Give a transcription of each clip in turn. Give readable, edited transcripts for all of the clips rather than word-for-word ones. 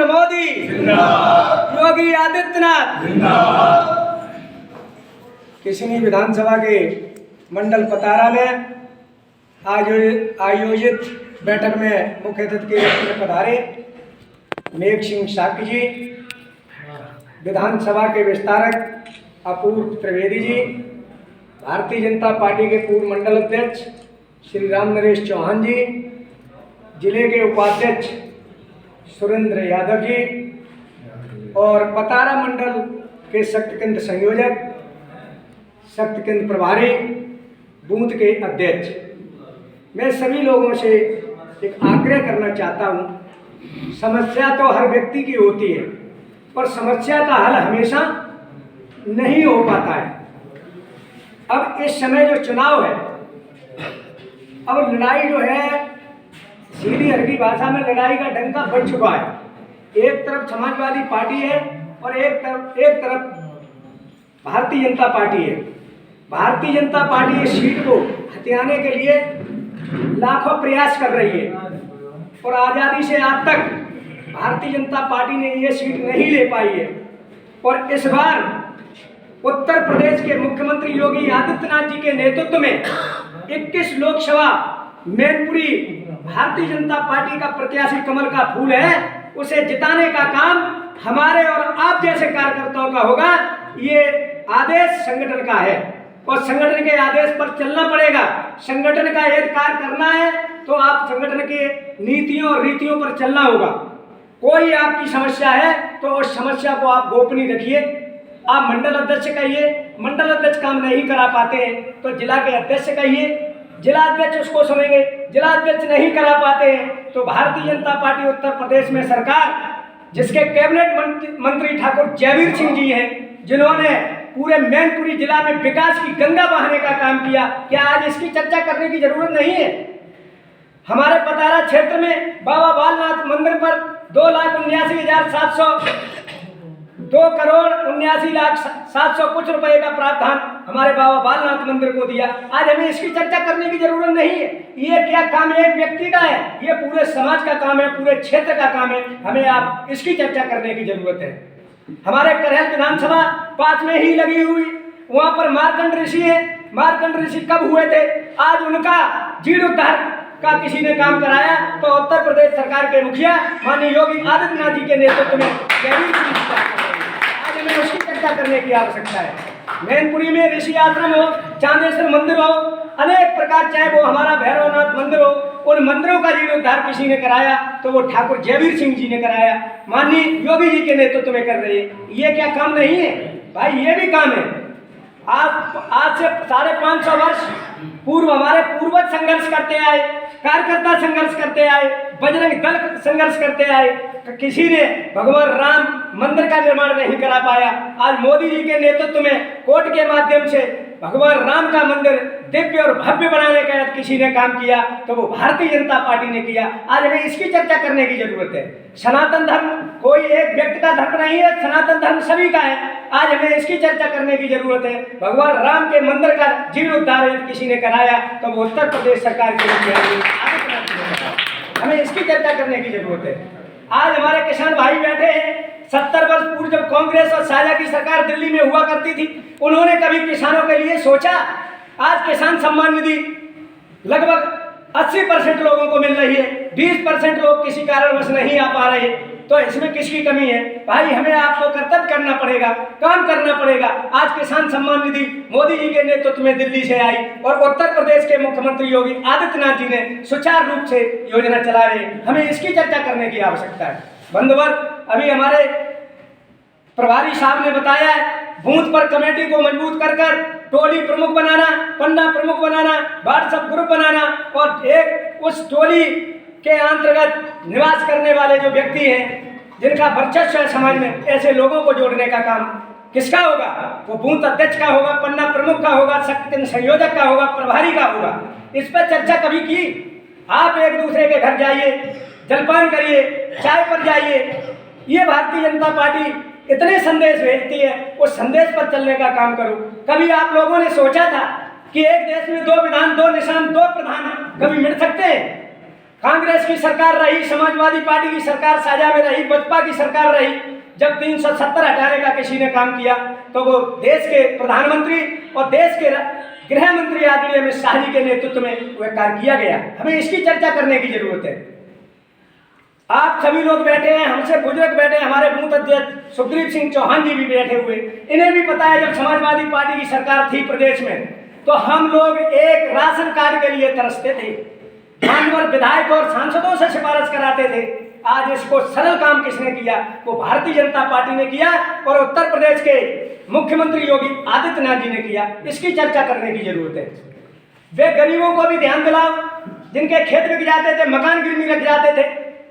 नरेंद्र मोदी जिंदाबाद, योगी आदित्यनाथ जिंदाबाद। किशनी विधानसभा के मंडल पतारा में आयोजित बैठक में मुख्य अतिथि के रूप में पधारे मेघ सिंह साकी जी, विधानसभा के विस्तारक अपूर्व त्रिवेदी जी, भारतीय जनता पार्टी के पूर्व मंडल अध्यक्ष श्री राम नरेश चौहान जी, जिले के उपाध्यक्ष सुरेंद्र यादव जी और पतारा मंडल के शक्ति केंद्र संयोजक, शक्ति केंद्र प्रभारी, बूथ के अध्यक्ष, मैं सभी लोगों से एक आग्रह करना चाहता हूँ। समस्या तो हर व्यक्ति की होती है, पर समस्या का हल हमेशा नहीं हो पाता है। अब इस समय जो चुनाव है, अब लड़ाई जो है सीधी हल्की भाषा में लड़ाई का डंका बढ़ चुका है। एक तरफ समाजवादी पार्टी है और एक तरफ भारतीय जनता पार्टी है। भारतीय जनता पार्टी इस सीट को हथियाने के लिए लाखों प्रयास कर रही है और आज़ादी से आज तक भारतीय जनता पार्टी ने ये सीट नहीं ले पाई है। और इस बार उत्तर प्रदेश के मुख्यमंत्री योगी आदित्यनाथ जी के नेतृत्व में 21 लोकसभा मैनपुरी भारतीय जनता पार्टी का प्रत्याशी कमल का फूल है, उसे जिताने का काम हमारे और आप जैसे कार्यकर्ताओं का होगा। ये आदेश संगठन का है और संगठन के आदेश पर चलना पड़ेगा। संगठन का यदि कार्य करना है तो आप संगठन के नीतियों और रीतियों पर चलना होगा। कोई आपकी समस्या है तो उस समस्या को आप गोपनीय रखिए। आप मंडल अध्यक्ष कहिए, मंडल अध्यक्ष काम नहीं करा पाते हैं तो जिला के अध्यक्ष कहिए, जिला अध्यक्ष उसको सुनेंगे। जिला अध्यक्ष नहीं करा पाते हैं तो भारतीय जनता पार्टी उत्तर प्रदेश में सरकार, जिसके कैबिनेट मंत्री ठाकुर जयवीर सिंह जी हैं, जिन्होंने पूरे मैनपुरी जिला में विकास की गंगा बहाने का काम किया, क्या आज इसकी चर्चा करने की जरूरत नहीं है? हमारे पतारा क्षेत्र में बाबा बालनाथ मंदिर पर 2,79,700 कुछ रुपए का प्रावधान हमारे बाबा बालनाथ मंदिर को दिया। आज हमें इसकी चर्चा करने की जरूरत नहीं है। ये क्या काम एक व्यक्ति का है, ये पूरे समाज का काम है, पूरे क्षेत्र का काम है। हमें आप इसकी चर्चा करने की जरूरत है। हमारे करहल विधानसभा पास में ही लगी हुई, वहां पर मार्कंड ऋषि है। मार्कंड ऋषि कब हुए थे? आज उनका जीर्णोद्धार का किसी ने काम कराया तो उत्तर प्रदेश सरकार के मुखिया माननीय योगी आदित्यनाथ जी के नेतृत्व में आज हमें उसकी चर्चा करने की आवश्यकता है। मैनपुरी में ऋषि आश्रम हो, चांदेश्वर मंदिर हो, अनेक प्रकार, चाहे वो हमारा भैरवनाथ मंदिर हो, उन मंदिरों का जीर्णोद्धार किसी ने कराया तो वो ठाकुर जयवीर सिंह जी ने कराया, माननीय योगी जी के नेतृत्व में कर रहे हैं। ये क्या काम नहीं है भाई? ये भी काम है। आज से 550 वर्ष पूर्व हमारे पूर्वज संघर्ष करते आए, कार्यकर्ता संघर्ष करते आए, बजरंग दल संघर्ष करते आए, तो किसी ने भगवान राम मंदिर का निर्माण नहीं करा पाया। आज मोदी जी के नेतृत्व में कोर्ट के माध्यम से भगवान राम का मंदिर दिव्य और भव्य बनाने का किसी ने काम किया तो वो भारतीय जनता पार्टी ने किया। आज हमें इसकी चर्चा करने की जरूरत है। सनातन धर्म कोई एक व्यक्ति का धर्म नहीं है, सनातन धर्म सभी का है। आज हमें इसकी चर्चा करने की जरूरत है। भगवान राम के मंदिर का जीर्णोद्धार किसी ने कराया तो वो उत्तर प्रदेश सरकार के हमें इसकी चर्चा करने की जरूरत है। आज हमारे किसान भाई बैठे हैं। 70 वर्ष पूर्व जब कांग्रेस और साझा की सरकार दिल्ली में हुआ करती थी, उन्होंने कभी किसानों के लिए सोचा? आज किसान सम्मान निधि लगभग 80% लोगों को मिल रही है, 20% लोग किसी कारणवश नहीं आ पा रहे, तो इसमें किसकी कमी है? भाई हमें आपको कर्तव्य करना पड़ेगा, काम करना पड़ेगा। आज किसान सम्मान निधि मोदी जी के नेतृत्व में दिल्ली से आई और उत्तर प्रदेश के मुख्यमंत्री योगी आदित्यनाथ जी ने सुचारू रूप से योजना चला रहे हैं। हमें इसकी चर्चा करने की आवश्यकता है। बंधुवर, अभी हमारे प्रभारी साहब ने बताया है, बूथ पर कमेटी को मजबूत कर टोली प्रमुख बनाना, पन्ना प्रमुख बनाना, व्हाट्सएप ग्रुप बनाना और एक उस टोली के अंतर्गत निवास करने वाले जो व्यक्ति हैं जिनका वर्चस्व है समाज में, ऐसे लोगों को जोड़ने का काम किसका होगा? वो बूथ अध्यक्ष का होगा, पन्ना प्रमुख का होगा, शक्ति संयोजक का होगा, प्रभारी का होगा। इस पर चर्चा कभी की? आप एक दूसरे के घर जाइए, जलपान करिए, चाय पर जाइए। ये भारतीय जनता पार्टी इतने संदेश भेजती है, उस संदेश पर चलने का काम करो। कभी आप लोगों ने सोचा था कि एक देश में 2 विधान, 2 निशान, 2 प्रधान कभी मिट सकते हैं? कांग्रेस की सरकार रही, समाजवादी पार्टी की सरकार साझा में रही, बसपा की सरकार रही, जब 370 हटाने का किसी ने काम किया तो वो देश के प्रधानमंत्री और देश के गृह मंत्री आदरणीय अमित शाह जी के नेतृत्व में वह कार्य किया गया। हमें इसकी चर्चा करने की जरूरत है। आप सभी लोग बैठे हैं, हमसे बुजुर्ग बैठे हैं, हमारे बूथ अध्यक्ष सुखदेव सिंह चौहान जी भी बैठे हुए, इन्हें भी पता है जब समाजवादी पार्टी की सरकार थी प्रदेश में तो हम लोग एक राशन कार्ड के लिए तरसते थे, मानवर विधायक और सांसदों से सिफारिश कराते थे। आज इसको सरल काम किसने किया? वो भारतीय जनता पार्टी ने किया और उत्तर प्रदेश के मुख्यमंत्री योगी आदित्यनाथ जी ने किया। इसकी चर्चा करने की जरूरत है। वे गरीबों को भी ध्यान दिलाओ, जिनके खेत बिक जाते थे, मकान गिरवी रख जाते थे,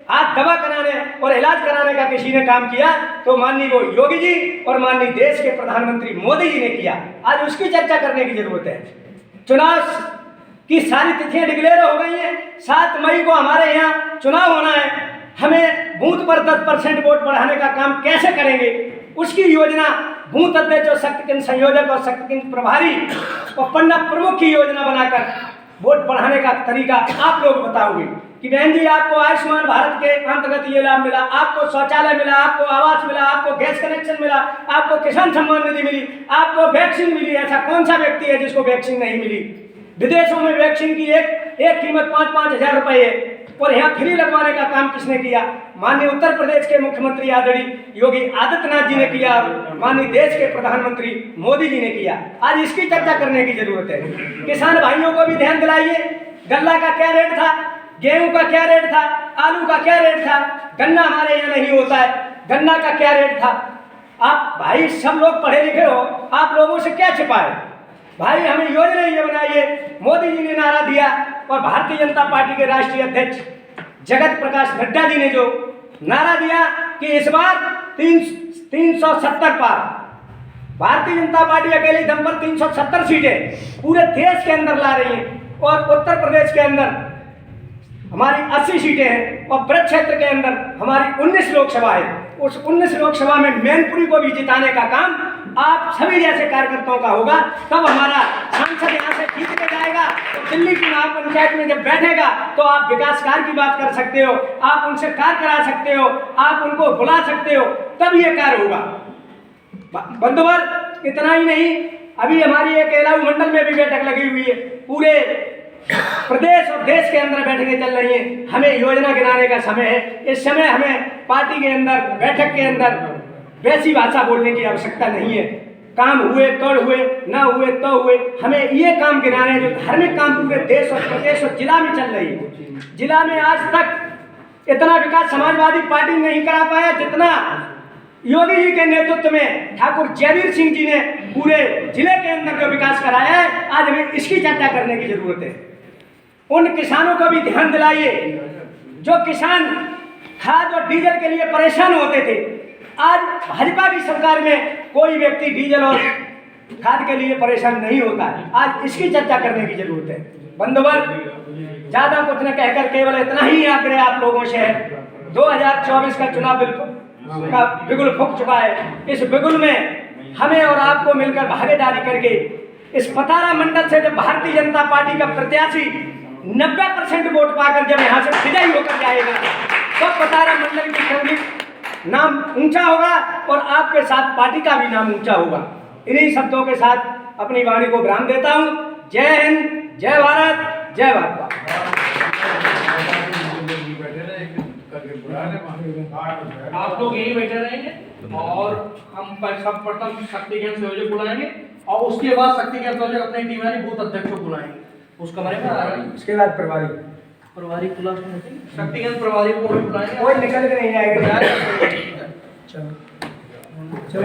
आज दवा कराने और इलाज कराने का किसी ने काम किया तो माननीय वो योगी जी और माननीय देश के प्रधानमंत्री मोदी जी ने किया। आज उसकी चर्चा करने की जरूरत है। चुनाव की सारी तिथियां डिक्लेयर हो गई हैं। 7 मई को हमारे यहाँ चुनाव होना है। हमें बूथ पर 10% वोट बढ़ाने का काम कैसे करेंगे, उसकी योजना बूथ अध्यक्ष और शक्ति केंद्र संयोजक और शक्ति केंद्र प्रभारी और पन्ना प्रमुख की योजना बनाकर वोट बढ़ाने का तरीका आप लोग बताओगे कि बहन जी आपको आयुष्मान भारत के अंतर्गत ये लाभ मिला, आपको शौचालय मिला, आपको आवास मिला, आपको गैस कनेक्शन मिला, आपको किसान सम्मान निधि मिली, आपको वैक्सीन मिली। ऐसा कौन सा व्यक्ति है जिसको वैक्सीन नहीं मिली? विदेशों में वैक्सीन की एक कीमत 5-5 हजार रुपए है और यहाँ फ्री लगवाने का काम किसने किया? माननीय उत्तर प्रदेश के मुख्यमंत्री आदरणीय योगी आदित्यनाथ जी ने किया, माननीय देश के प्रधानमंत्री मोदी जी ने किया। आज इसकी चर्चा करने की जरूरत है। किसान भाइयों को भी ध्यान दिलाइए, गल्ला का क्या रेट था, गेहूं का क्या रेट था, आलू का क्या रेट था, गन्ना हमारे यहाँ नहीं होता है, गन्ना का क्या रेट था। आप भाई सब लोग पढ़े लिखे हो, आप लोगों से क्या छिपाए? भाई हमें योजना ये बनाइए। मोदी जी ने नारा दिया और भारतीय जनता पार्टी के राष्ट्रीय अध्यक्ष जगत प्रकाश नड्डा जी ने जो नारा दिया कि इस बार 370 पार, भारतीय जनता पार्टी अकेले दम पर 370 सीटें पूरे देश के अंदर ला रही है और उत्तर प्रदेश के अंदर हमारी 80 सीटें हैं और ब्रज क्षेत्र के अंदर हमारी 19 लोकसभा है। उस 19 लोकसभा में मैनपुरी को भी जिताने का काम आप सभी जैसे कार्यकर्ताओं का होगा। तब हमारा सांसद यहाँ से जीत के जाएगा तो दिल्ली चुनाव पंचायत में जब बैठेगा तो आप विकास कार्य की बात कर सकते हो, आप उनसे कार्य करा सकते हो, आप उनको बुला सकते हो, तब ये कार्य होगा। बंधुवर इतना ही नहीं, अभी हमारी एक एलाऊ मंडल में भी बैठक लगी हुई है। पूरे प्रदेश और देश के अंदर बैठकें चल रही हैं। हमें योजना गिनाने का समय है। इस समय हमें पार्टी के अंदर बैठक के अंदर वैसी भाषा बोलने की आवश्यकता नहीं है। काम हुए तोड़ हुए, ना हुए तो हुए। हमें ये काम गिनाने जो धार्मिक काम पूरे देश और प्रदेश और जिला में चल रही है। जिला में आज तक इतना विकास समाजवादी पार्टी नहीं करा पाया जितना योगी जी के नेतृत्व में ठाकुर जयवीर सिंह जी ने पूरे जिले के अंदर जो विकास कराया है। आज हमें इसकी चर्चा करने की जरूरत है। उन किसानों को भी ध्यान दिलाइए जो किसान खाद और डीजल के लिए परेशान होते थे। आज भाजपा की सरकार में कोई व्यक्ति डीजल और खाद के लिए परेशान नहीं होता है। आज इसकी चर्चा करने की जरूरत है। बंधुवर ज्यादा कुछ न कहकर केवल इतना ही आग्रह आप लोगों से है। 2024 का चुनाव का बिगुल फूंक चुका है। इस बिगुल में हमें और आपको मिलकर भागीदारी करके इस पतारा मंडल से जब भारतीय जनता पार्टी का प्रत्याशी 90% वोट पाकर जब यहाँ से विजयी होकर जाएगा तो पतारा मंडल की संगीत नाम ऊंचा होगा और आपके साथ पार्टी का भी नाम ऊंचा होगा। इन्हीं शब्दों के साथ अपनी वाणी को विराम देता हूँ। जय हिंद, जय भारत, जय भाजपा। आप लोग यही बैठे रहेंगे और हम सब प्रथम शक्ति केंद्र संयोजक बुलाएंगे और उसके बाद शक्ति केंद्र संयोजक अपने टीम यानी बूथ अध्यक्ष को बुलाएंगे। उसका बारे में आ रहा है। उसके बाद प्रभारी खुला शक्ति केंद्र प्रभारी को भी बुलाएंगे। कोई निकल के नहीं आएगा। चलो चलो